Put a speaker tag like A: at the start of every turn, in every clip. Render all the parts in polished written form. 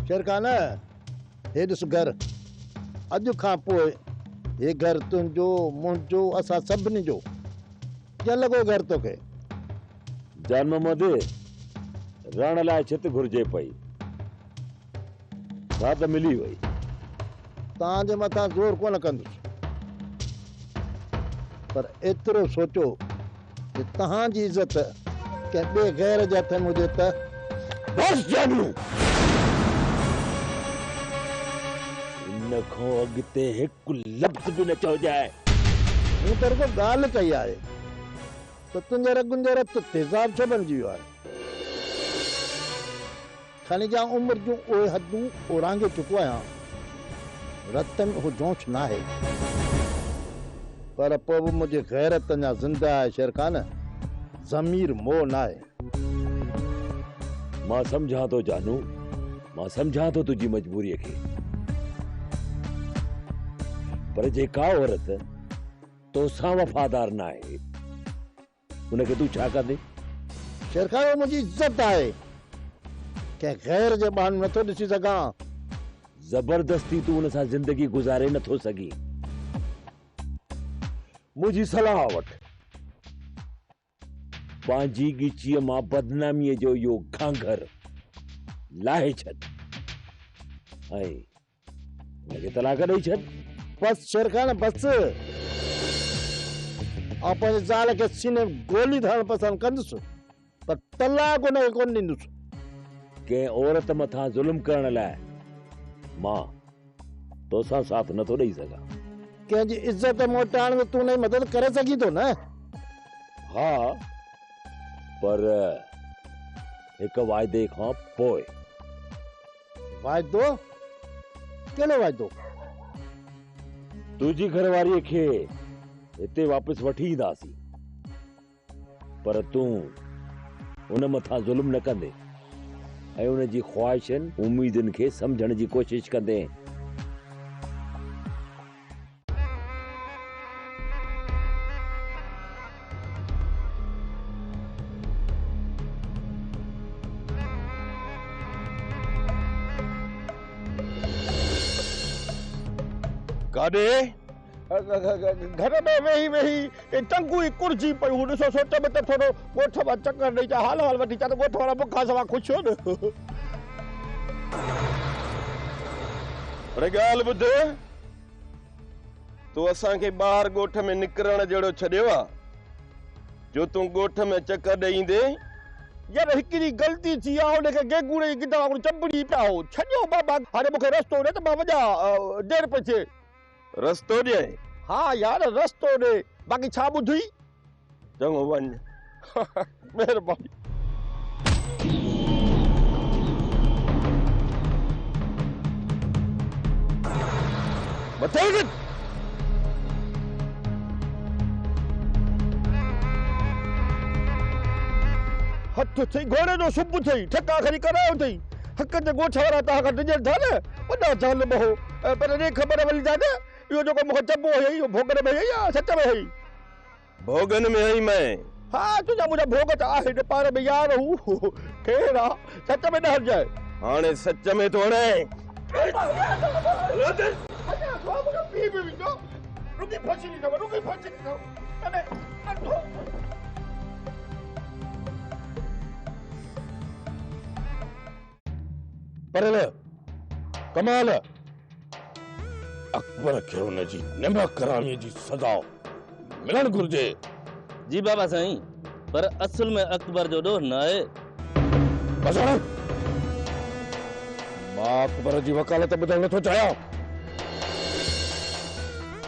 A: शेर खान हे ॾिस घर अॼु खां पोइ हे घर तुंहिंजो मुंहिंजो असां सभिनी जो कीअं लॻो घर तोखे?
B: जान मोहम्मद रण लाइ छित घुर्जे पई छा त मिली वई।
A: तव्हांजे मथां ज़ोर कोन कंदुसि पर एतिरो सोचो कि तव्हांजी इज़त कंहिं ॿिए गैर जे हथ में हुजे त।
B: बस जानू इन खां अॻिते हिकु लफ़्ज़ बि न चइजाए।
A: मूं त रुॻो ॻाल्हि कई आहे त तुंहिंजे रगुनि जो रत तेज़ाब छो बणिजी वियो आहे? खणी जा उमिरि जूं उहे हदूं ओरांगे चुको आहियां। रत में उहो जोश न आहे पर पोइ बि मुंहिंजी गैरत अञा ज़िंदा आहे शेर खान। ज़मीर मोह न आहे।
B: मां सम्झां थो जानू, मां सम्झां थो तुंहिंजी मजबूरीअ खे पर जेका औरत तोसां वफ़ादार न आहे उनखे तूं छा कंदे?
A: शेर खान मुंहिंजी इज़त आहे कंहिं गैर जे बहाने नथो ॾिसी सघां।
B: जबरदस्ती तू उन सां जिंदगी गुज़ारे नथो सघी। मुंहिंजी सलाह वठ पंहिंजी ॻिचीअ मां बदनामीअ जो इहो घांघर लाहे छॾ ऐं हुनखे तलाक ॾेई छॾ।
A: बस शेर खान बस। ऐं पंहिंजे ज़ाल खे सीने में गोली धरणु पसंदि कंदुसि पर तलाक हुनखे कोन ॾींदुसि।
B: कंहिं औरत मथां ज़ुल्म करण लाइ मां तोसां साथ नथो ॾेई सघां।
A: कंहिंजी इज़त मोटाइण में तूं हुनजी मदद करे सघीं थो न?
B: हा पर हिकु वाइदे खां पोइ।
A: वाइदो? कहिड़ो वाइदो?
B: तुंहिंजी घरवारीअ खे हिते वापसि वठी ईंदासीं पर तूं उन मथां ज़ुल्म न कंदे ऐं उनजी ख़्वाहिशनि उम्मीदुनि खे सम्झण जी कोशिश कंदे।
C: काॾे? घर में वेही वेही टंगू ई कुर्जी पई ॾिसो सोच में त थोरो ॻोठ मां चकर ॾेई चा हाल हाल वठी चा त ॻोठ वारा मूंखां सवाइ ख़ुशि हो न। पर ॻाल्हि ॿुध तूं असांखे ॿाहिरि ॻोठ में निकिरण जहिड़ो छॾियो आहे जो तूं ॻोठ में चकर ॾेईंदे यार हिकिड़ी ग़लती थी आहे हुनखे गेगूड़े जी गिद वांगुरु चंबड़ी पिया हो छॾियो बाबा। हाणे मूंखे रस्तो ॾे त मां वञा देरि पई थिए। रस्तो ॾे? हा यार रस्तो ॾे बाक़ी छा ॿुधी? चङो वञ। महिरबानी। मथे हथ थई घोड़े जो सुब थई ठका खणी करायो अथई हक़ ते ॻोठ वारा तव्हां खां डिॼनि था न वॾा ज़ालिम हो पर ॾे ख़बर वञी था न इहो जेको मूंखे चॿो हुई इहो भोगन में हई या सच में हई? भोगन में हई मैं। हा तुंहिंजा मुंहिंजा भोग त आहे न पाण में यार हू केरु आहे सच में न हलजाए। हाणे सच में थो हणे। रुकी फसी
A: पर कमाल अकबर खे हुनजी निमक करामीअ जी सज़ा मिलण घुर्जे।
D: जी बाबा साईं पर असुल में अकबर जो ॾोह न आहे।
A: मां अकबर जी वकालत ॿुधणु नथो चाहियां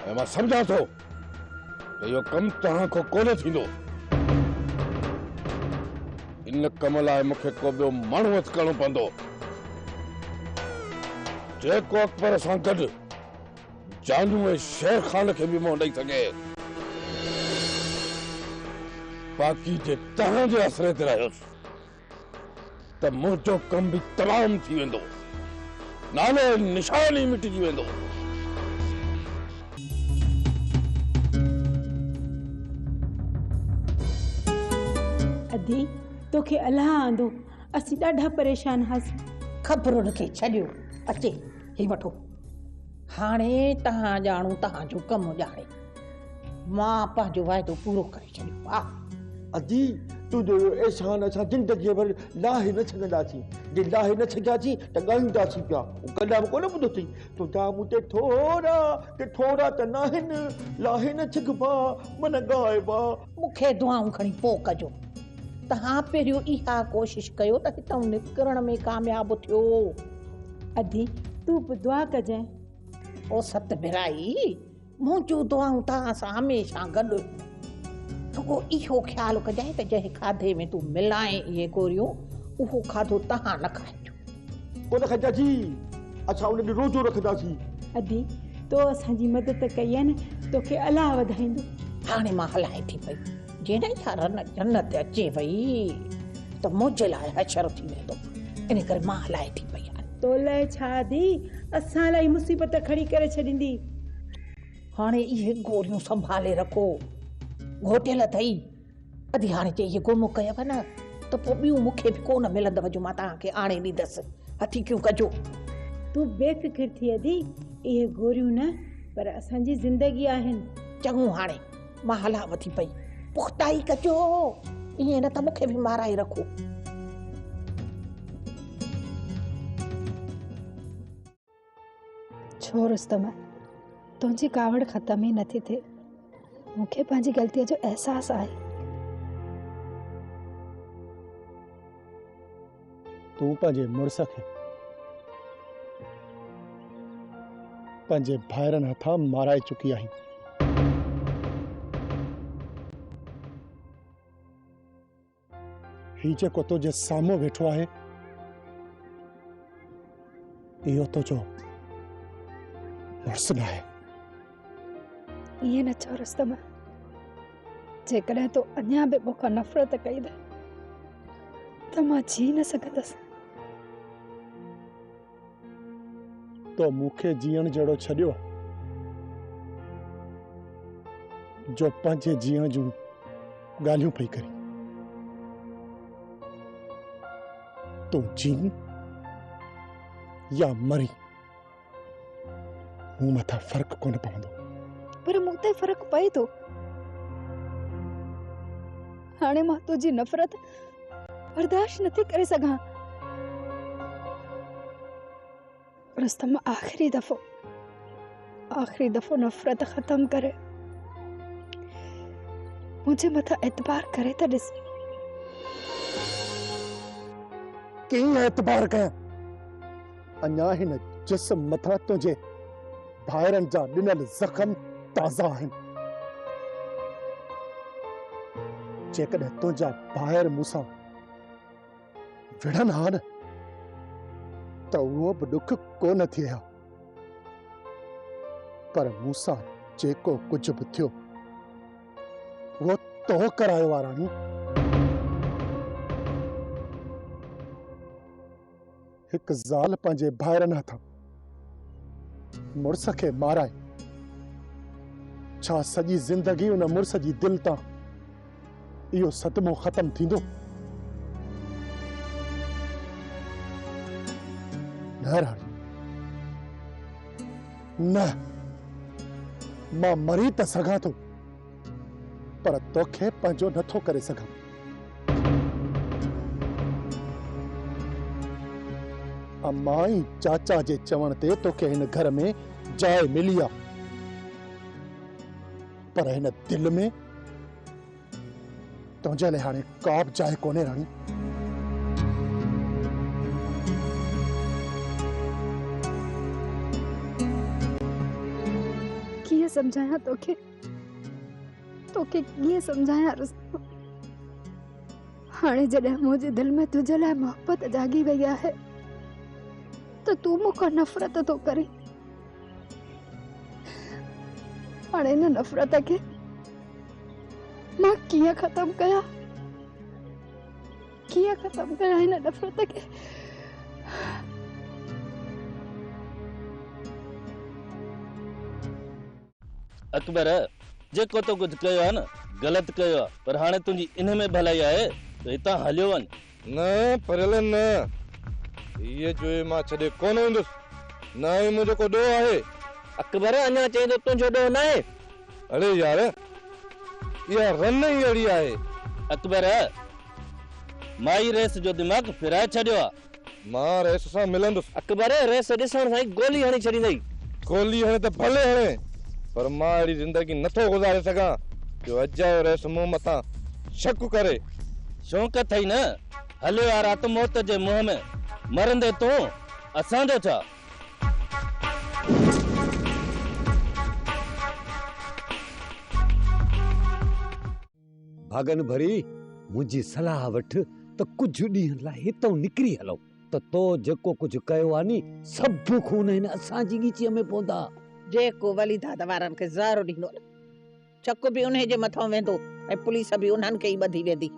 A: ऐं मां सम्झां थो त इहो कमु तव्हां खां कोन थींदो। इन कम लाइ मूंखे को ॿियो माण्हू हथु करणो पवंदो जेको अकबर सां गॾु जानू ऐं शेर खान खे बि मोह ॾेई सघे। बाक़ी जे तव्हांजे आसरे ते रहियोसि त मुंहिंजो कमु बि तमामु थी वेंदो नालो निशान ई मिटिजी वेंदो।
E: अधी तोखे अलाह आंदो असीं ॾाढा परेशान हासीं। ख़बरुनि खे छॾियो अचे ही वठो। हाणे तव्हां ॼाणो तव्हांजो कमु ॼाणे मां पंहिंजो वाइदो पूरो करे छॾियो आहे।
C: अजी तुंहिंजो एहसान असां ज़िंदगीअ भर लाहे न सघंदासीं। जे लाहे न सघियासीं त ॻाईंदासीं पिया। कॾहिं बि कोन ॿुधो अथई तुंहिंजा मूं ते थोरा त नाहिनि लाहे न सघिबा मन ॻाइबा।
E: मूंखे दुआऊं खणी पोइ कजो। तव्हां पहिरियों इहा कोशिशि कयो त हितां निकिरण में कामयाबु थियो।
F: अधी तूं बि दुआ कजांइ।
E: ओ सत भिराई मुंहिंजूं दुआऊं तव्हां सां हमेशह गॾु। रुगो इहो ख़्यालु कजांइ त जंहिं खाधे में तूं मिलाए इहे गोरियूं उहो खाधो तव्हां न खाइजो।
C: कोन खाइजासीं, असां उन ॾींहुं रोज़ो रखंदासीं।
F: अधी तो असांजी मदद कई आहे न तोखे अलाह वधाईंदो।
E: हाणे मां हलाए थी पई जेॾां यार जन्नत अचे वई त मुंहिंजे लाइ हशर थी वेंदो। इन करे मां हलाए थी पई।
F: तो लाइ छा दी असां लाइ मुसीबत खड़ी करे छॾींदी।
E: हाणे इहे गोरियूं संभाले रखो घोटियल अथई। अधी हाणे जे इहे गुम कयव न त पोइ ॿियूं मूंखे बि कोन मिलंदव जो मां तव्हांखे आणे ॾींदसि। हथी क्यों कजो।
F: तूं बेफ़िक्र थी अधी इहे गोरियूं न पर असांजी ज़िंदगी आहिनि।
E: चङो हाणे मां हलाव थी पई पुख़्ताई कजो ईअं न त मूंखे बि माराए रखो।
G: छो रुस्तम तुंहिंजी कावड़ ख़त्म ई नथी थिए। मूंखे पंहिंजी ग़लतीअ जो अहसासु आहे।
H: तूं पंहिंजे मुड़ुस खे पंहिंजे भाइरनि हथां माराए चुकी आहीं। ही जेको तुंहिंजे साम्हूं वेठो आहे इहो तुंहिंजो मुड़ुस न आहे।
G: ईअं न चओ रुस्तम। जेकॾहिं तूं अञा बि मूंखां नफ़रत कई त मां जी न सघंदसि।
H: तो मूंखे जीअण जहिड़ो छॾियो जो पंहिंजे जीअण जूं ॻाल्हियूं पई करी। तूं जी या मरी मूं मथां फ़र्क़ु कोन पवंदो।
G: पर मूं ते फ़र्क़ु पए थो। हाणे मां तुंहिंजी नफ़रत बर्दाश्त नथी करे सघां। रुस्तम आख़िरी दफ़ो नफ़रत ख़त्म करे मुझे मथा एतबार करे त ॾिस।
H: कीअं एतबार कयां? अञा हिन जिस्म मथां तुंहिंजे भाइरनि जा ॾिनल ज़ख़्म ताज़ा आहिनि। जेकॾहिं तुंहिंजा भाइर मूंसां विढ़नि हा न त उहो बि ॾुख कोन थिए हा। पर मूंसां जेको कुझु बि थियो उहो तो करायो आहे राणी। हिकु ज़ाल पंहिंजे भाइरनि हथां मुड़ुस खे माराए छा सॼी ज़िंदगी उन मुड़ुस जी दिलि तां इहो सदमो ख़त्म थींदो? न राणी न। मां मरी त सघां थो पर तोखे पंहिंजो नथो करे सघां। अम्मा ई चाचा जे चवण ते तोखे हिन घर में जाइ मिली आहे पर हिन दिलि में तुंहिंजे लाइ हाणे का बि जाइ कोन्हे राणी।
G: कीअं समझायां तोखे कीअं समझायां रुस्तम। हाणे जॾहिं मुंहिंजे दिलि में तुंहिंजे लाइ मोहबत जागी वई आहे त तूं मूंखां नफ़रत थो करी। हाणे हिन नफ़रत खे मां कीअं ख़त्म कयां हिन नफ़रत खे।
D: अकबर जेको तो कुछ कयो आहे न गलत कयो आहे पर हाणे तुंहिंजी इन में भलाई आहे त हितां हलियो वञ।
C: न परियल न
A: ये जो मां छॾे कोन हूंदुसि न ही मुंहिंजो को ॾोह आहे।
I: अकबर अञा चई तो तुंहिंजो ॾोह न आहे।
A: अरे यार इहा रन ई अहिड़ी आहे।
D: अकबर माई रेस जो दिमाग़ फिराए छॾियो आहे।
A: मां रेस सां मिलंदुसि।
I: अकबर रेस ॾिसण सां ई गोली हणी छॾींदई।
A: गोली हणे त भले हणे पर मां अहिड़ी ज़िंदगी नथो गुज़ारे सघां जो अॼायो रेस मूं मथां शक करे।
D: शौक़ अथई न हलियो यार आत्म मौत जे मुंहं में मरंदे तूं असांजो छा।
B: भागन भरी मुंहिंजी सलाह वठ त कुझु ॾींहं लाइ हितां निकिरी हलो त तो जेको कुझु कयो आहे नी सभु खून हिन असांजी ॻीचीअ में पवंदा।
E: जेको वली दादा वारनि खे ज़ारो ॾींदो चक बि उन जे मथां वेंदो ऐं पुलिस बि उन्हनि खे ई ॿधी वेंदी।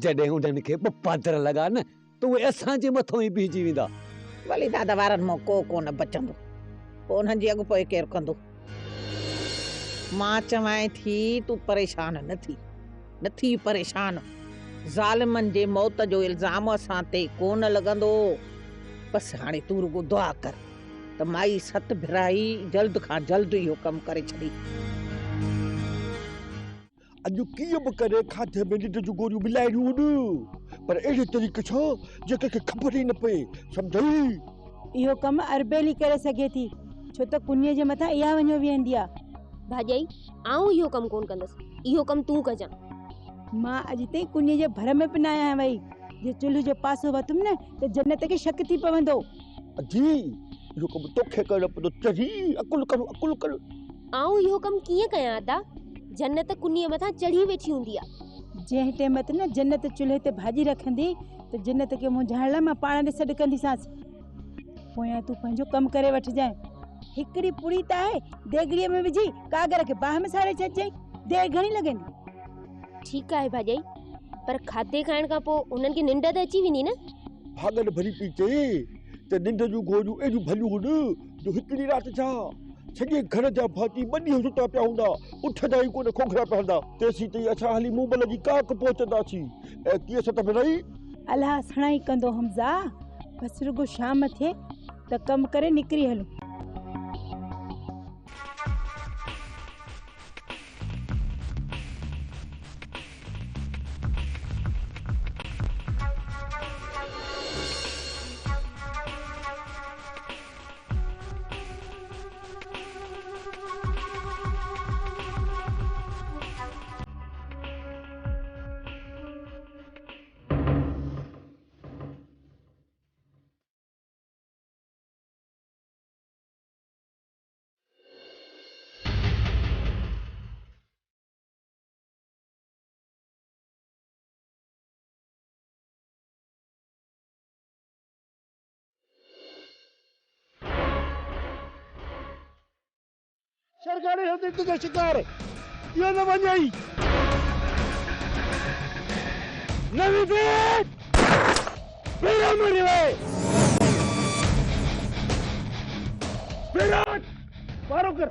B: जॾहिं उन्हनि खे ॿ पादर लॻा न त उहे असांजे मथां ई बीहजी वेंदा।
E: वली दादा वारनि मां को कोन बचंदो पोइ उन्हनि जी अॻुपोइ केरु कंदो। मां चवां थी तूं परेशान न थी परेशान। ज़ालिमनि जे मौत जो इल्ज़ाम असां ते कोन लॻंदो। बसि हाणे तूं रुगो दुआ कर त माई सत भिराई जल्द खां जल्द इहो कमु करे छॾी।
C: अॼु कीअं बि करे खाधे में निंड जूं गोरियूं मिलाइणियूं आहिनि पर अहिड़े तरीक़े सां जेके खे ख़बर ई न पए सम्झई।
F: इहो कमु अरबेली करे सघे थी छो त कुनीअ जे मथां इहा वञो वेहंदी आहे।
G: भाॼाई आऊं इहो कमु कोन कंदसि, इहो कमु तूं कजां।
F: मां अॼु ताईं कुनीअ जे भर में पिन आहियां वई जे चुल्ह जो पासो वतुम न त जन्नत खे शक थी पवंदो।
C: अजी इहो कमु तोखे करणो पवंदो। चढ़ी अकुल कर।
G: आऊं इहो कमु कीअं कयां अदा? जन्नत कुनीअ मथां चढ़ी वेठी हूंदी आहे।
F: जंहिं टाइम ते न जन्नत चुल्हे ते भाॼी रखंदी त जन्नत खे मुंझाइण लाइ मां पाण ॾे सॾु कंदीसांसि। पोयां तूं पंहिंजो कमु करे वठिजांइ। हिकिड़ी पुड़ी त आहे देगड़ीअ में विझी कागर खे बाहि में साड़े छॾिजांइ। देरि घणी लॻंदी?
G: ठीकु आहे भाॼाई पर खाधे खाइण खां पोइ उन्हनि खे निंड त अची वेंदी न।
C: भागन भरी पई चए त निंड जूं गोरियूं एॾियूं भलियूं हुन जो हिकिड़ी राति जा सॼे घर जा भाती ॿ ॾींहं सुता पिया हूंदा उथंदा ई कोन खोखरा पवंदा। तेसीं ताईं असां हली मूंबल जी काक पहुचंदासीं ऐं कीअं सत मिलाई
F: अलाह सणाई कंदो हमज़ा। बसि रुगो शाम थिए त कमु करे निकिरी हलूं।
H: सरकारी होती तुझे शिकार ये न बन जाई नवी देख बेरा मेरे वे बेरा मारो कर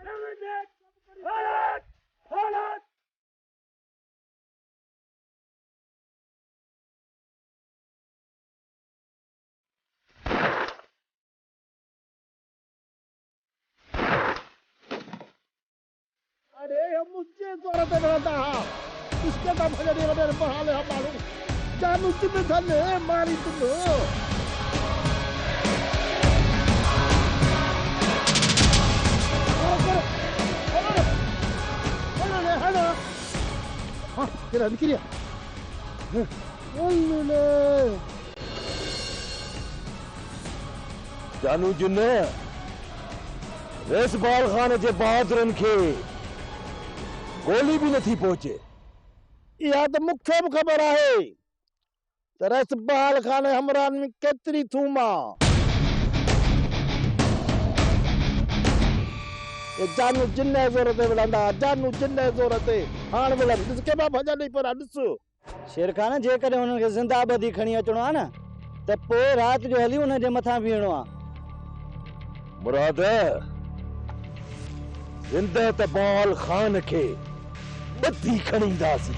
H: नवी देख हालत अरे हम मुझे जोरत रहता है इसके तो भजने वाले बढ़ा ले हम मालूम जानू तुम्हें धने मारी तुम हेलो हाँ तेरा निकलिया बोलने
B: जानू जुन्ने रेस बाल खान जे बहादुरन के गोली भी नथी पहुंचे।
H: यह तो मुख्य खबर है तरस बाल खाने हमरान में केतरी थूमा ये जानू जिन्ने जोरत है बुलांदा जानू जिन्ने जोरत है हान बुला इसके बाद भजा नहीं पर अडस
I: शेर खान जे करे उन्हनि खे ज़िंदाबादी खणी अचणो आहे न त पोइ राति जो हली उन जे मथां बीहणो आहे।
B: मुराद जिंदह त बाल खान के बत्ती खणींदासीं।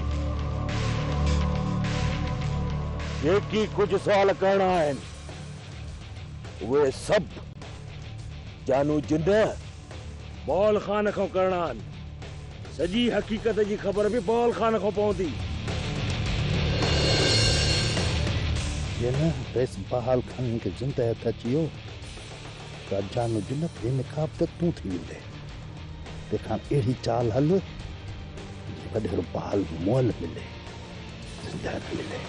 B: जेकी कुछ सवाल करना है वे सब जानू जिंद बॉल खान को करना सजी हकीकत की खबर भी बॉल खान को पहुंची
J: ये ना बेस बहाल खान के जिंदा था चियो का जानू जिंद बेनकाब त तू थी विंदे देखा एड़ी चाल हल वडेरो बहाल मोल मिले जिंदा न मिले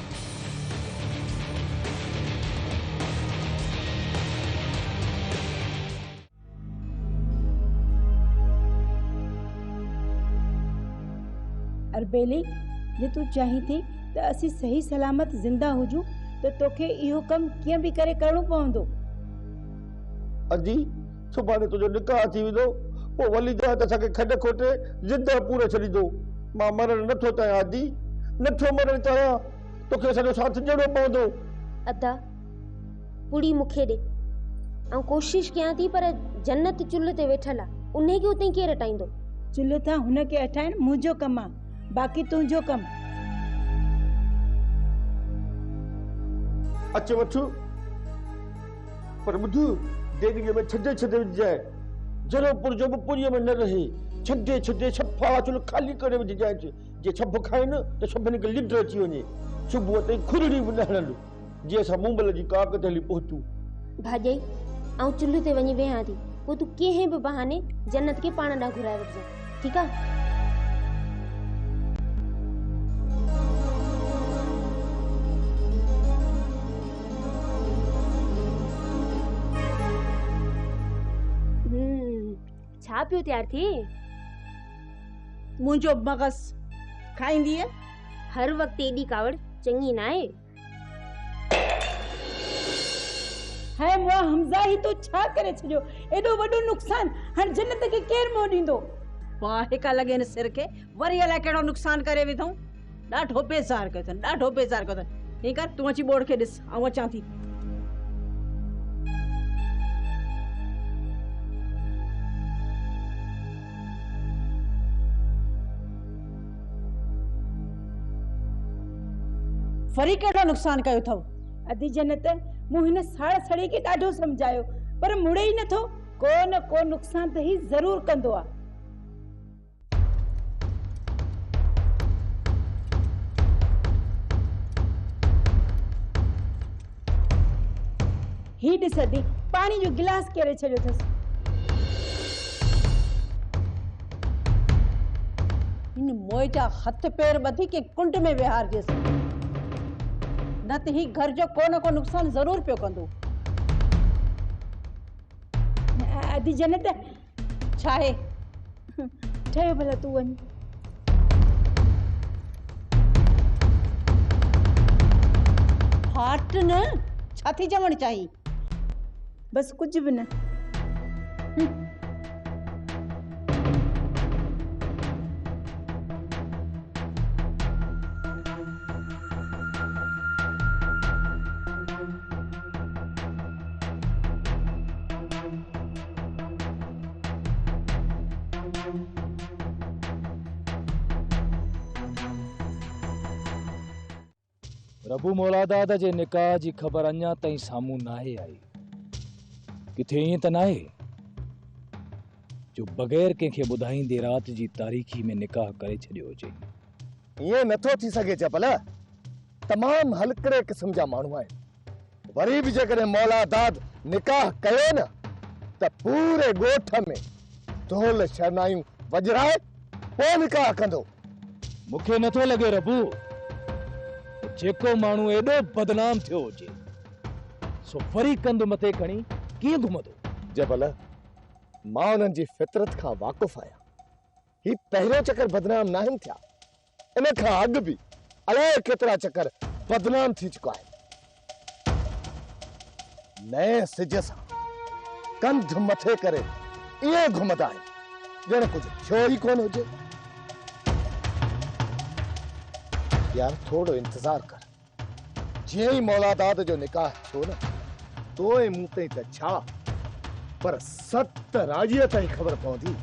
F: अरबेली जे तू चाही थी त असी सही सलामत जिंदा हुजूं तो तोखे इहो कम कीअं भी करे करणो पवंदो
C: अजी सुभाणे तुझो निकाह थी वेंदो पोइ वली जा त असांखे खॾ खोटे जिंदा पूरो छॾींदो मां मरण नथो चाहियां आजी नथो मरण चाहियां तोखे असांजो साथ ॾियणो पवंदो
K: अदा पुड़ी मूंखे ॾे ऐं कोशिशि कयां थी पर जन्नत चुल्ह ते वेठल आहे उन खे उते केरु हटाईंदो
F: चुल्ह तां हुनखे हटाइण मुंहिंजो कमु आहे बाक़ी तुंहिंजो कमु
C: अच वठ पर ॿुध देगड़ीअ में छॾे छॾे विझाए जरोपुर जो बि पुरीअ में न रहे छॾे छॾे छफा चुल्ह ख़ाली करे विझाए जे छप खाए न त सभिनी खे लिड अची वञे सुबुह ताईं खुरड़ी बि न हलंदी जीअं असां मुंबल जी काक ते हली पहुचूं
K: भाॼई ऐं चुल्ह ते वञी वेहां थी पोइ तूं कंहिं बि बहाने जन्नत खे पाण ॾांहुं घुराए वठिजे ठीकु आहे छा पियो तैयार थी
E: मुंहिंजो मगज़ खाईंदी है
K: हर वक्त एडी कावड़ चंगी ना है
F: है मुआ हमजा ही तो छा करे छयो एडो वडो नुकसान हर जन्नत के केर मो दींदो
E: वाहे का लगे न सिर के वरी अला केड़ो नुकसान करे विधऊं ॾाढो बेज़ार कथन ॾाढो बेज़ार कथन ही कर तू अची बोर्ड के दिस आऊं अचां थी
F: फरी केड़ो नुकसान कयो थव अदी जन्नत मु हिन साड़ सड़ी के ॾाढो समझायो पर मुड़े ही नथो को न को नुकसान त ही जरूर कंदो आ ही ॾिस अदी पानी जो गिलास केरे छॾियो थस
E: इन मोए जा हथ पैर ॿधी के कुंड में विहार जेस न त ही घर जो को न को नुकसान जरूर पियो कंदो
F: अदी जन्नत
E: छा है
F: ठयो भला तू वञ
E: फाट न छा थी चवण चाही
F: बस कुछ भी न
L: रबू मौलादाद जे निकाह जी खबर अञा ताईं साम्हूं नाहे आई किथे ईअं त नाहे जो बग़ैर कंहिंखे ॿुधाईंदे राति जी तारीख़ी में निकाह करे छॾियो हुजे
C: ईअं नथो थी सघे चपल तमाम हलकड़े क़िस्म जा माण्हू आहिनि वरी बि जेकॾहिं मौलादाद निकाह कयो न त पूरे ॻोठ में ढोल शहनायूं वॼराए पोइ निकाह कंदो
L: मूंखे नथो लॻे रबू जेको माण्हू एॾो बदनाम थियो हुजे सो वरी कंध मथे खणी कीअं घुमंदो
C: जबल मां उन्हनि जी फितरत खां वाक़ुफ़ आहियां ही पहिरियों चक्कर बदनाम नाहिनि थिया इन खां अॻु बि अलाए केतिरा चक्कर बदनाम थी चुका आहिनि नए सिज सां कंध मथे करे ईअं घुमंदा आहिनि ॼण कुझु थियो ई कोन हुजे यार थोड़ो इंतजार कर जीअं ई मौलादाद जो निकाह थियो न तो मूं ताईं त छा पर सत राजीअ ताईं ख़बर पवंदी